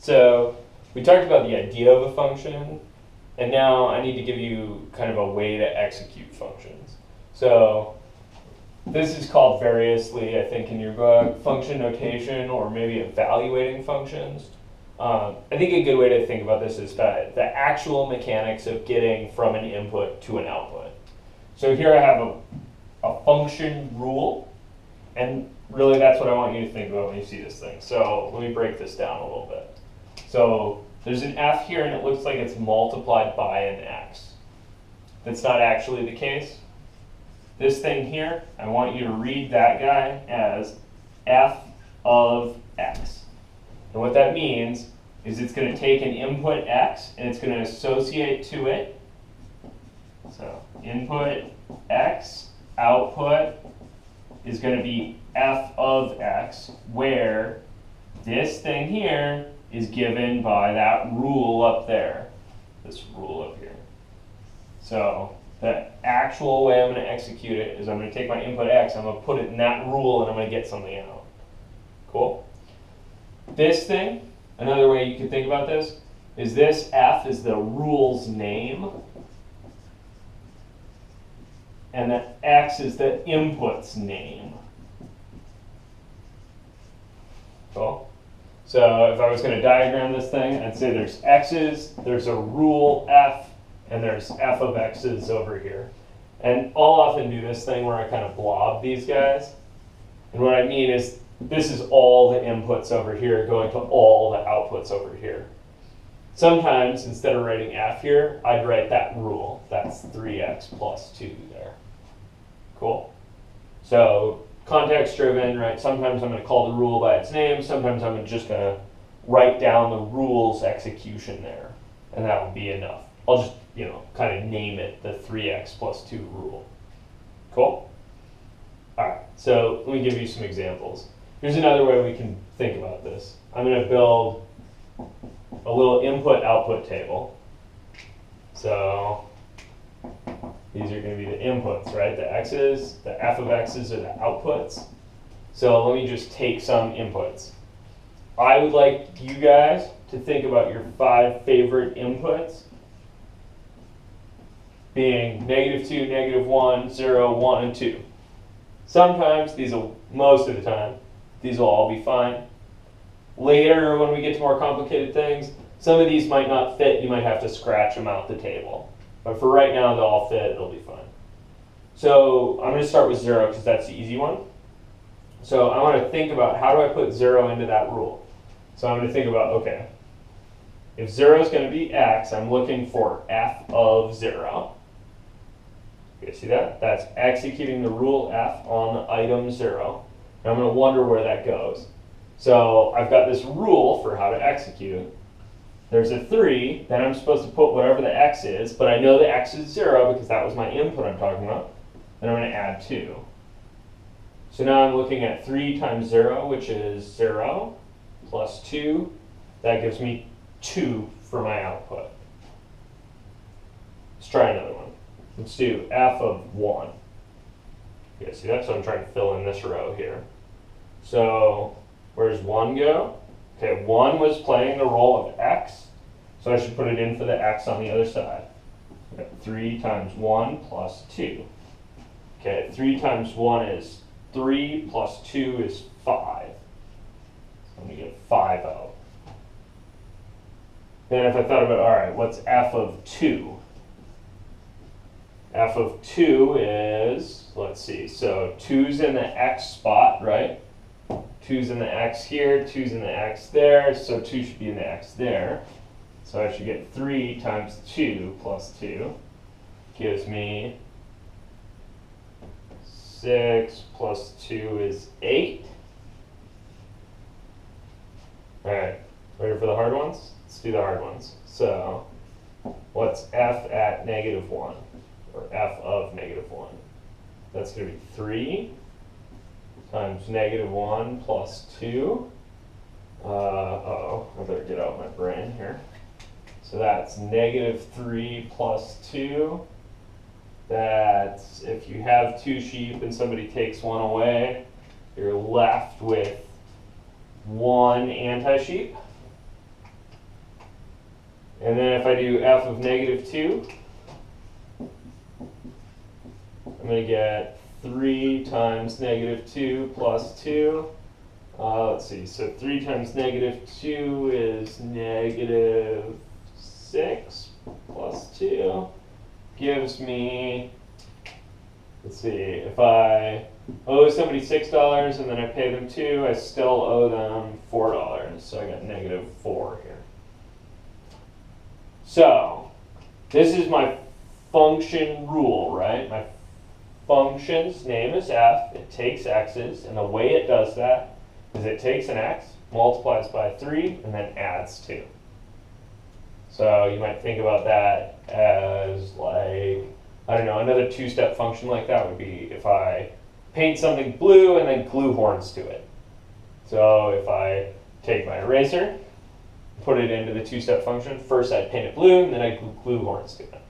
So we talked about the idea of a function, and now I need to give you kind of a way to execute functions. So this is called variously, I think, in your book, function notation, or maybe evaluating functions. I think a good way to think about this is the actual mechanics of getting from an input to an output. So here I have a function rule, and really that's what I want you to think about when you see this thing. So let me break this down a little bit. So there's an f here, and it looks like it's multiplied by an x. That's not actually the case. This thing here, I want you to read that guy as f of x. And what that means is it's going to take an input x, and it's going to associate to it. So input x, output is going to be f of x, where this thing here is given by that rule up there, this rule up here. So the actual way I'm going to execute it is I'm going to take my input x, I'm going to put it in that rule, and I'm going to get something out. Cool? This thing, another way you can think about this, is this f is the rule's name, and the x is the input's name. Cool? So if I was going to diagram this thing, I'd say there's x's, there's a rule f, and there's f of x's over here. And I'll often do this thing where I kind of blob these guys. And what I mean is this is all the inputs over here going to all the outputs over here. Sometimes, instead of writing f here, I'd write that rule. That's 3x plus 2 there. Cool? So context driven, right? Sometimes I'm going to call the rule by its name. Sometimes I'm just going to write down the rule's execution there. And that will be enough. I'll just, kind of name it the 3x plus 2 rule. Cool? All right, so let me give you some examples. Here's another way we can think about this. I'm going to build a little input-output table. So these are going to be the inputs, right? The x's, the f of x's are the outputs. So let me just take some inputs. I would like you guys to think about your 5 favorite inputs being -2, -1, 0, 1, and 2. Sometimes, most of the time, these will all be fine. Later, when we get to more complicated things, some of these might not fit. You might have to scratch them out the table. But for right now, they'll all fit. It'll be fine. So I'm going to start with 0 because that's the easy one. So I want to think about how do I put 0 into that rule. So I'm going to think about, okay, if 0 is going to be x, I'm looking for f of 0. You see that? That's executing the rule f on the item 0. And I'm going to wonder where that goes. So I've got this rule for how to execute. There's a 3, then I'm supposed to put whatever the x is, but I know the x is 0 because that was my input I'm talking about. Then I'm going to add 2. So now I'm looking at 3 times 0, which is 0, plus 2. That gives me 2 for my output. Let's try another one. Let's do f of 1. Okay, see that's what I'm trying to fill in this row here. So where does 1 go? Okay, 1 was playing the role of x, so I should put it in for the x on the other side. Okay, 3 times 1 plus 2. Okay, 3 times 1 is 3 plus 2 is 5. So let me get 5 out. Then if I thought about, all right, what's f of 2? F of 2 is, let's see, so 2's in the x spot, right? 2's in the x here, 2's in the x there, so 2 should be in the x there. So I should get 3 times 2 plus 2 gives me 6 plus 2 is 8. All right, ready for the hard ones? Let's do the hard ones. So what's f at -1? Or f of -1. That's going to be 3 times -1 plus 2. Uh-oh, I better get out my brain here. So that's -3 plus 2. That's, if you have 2 sheep and somebody takes 1 away, you're left with 1 anti-sheep. And then if I do f of negative 2, I'm going to get 3 times negative 2 plus 2. Let's see, so 3 times negative 2 is negative 6 plus 2. Gives me, let's see, if I owe somebody $6 and then I pay them 2, I still owe them $4. So I got negative 4 here. So this is my function rule, right? My function's name is f. It takes x's, and the way it does that is it takes an x, multiplies by 3, and then adds 2. So you might think about that as like, I don't know, another two-step function like that would be if I paint something blue and then glue horns to it. So if I take my eraser, put it into the two-step function, first I'd paint it blue, and then I'd glue horns to it.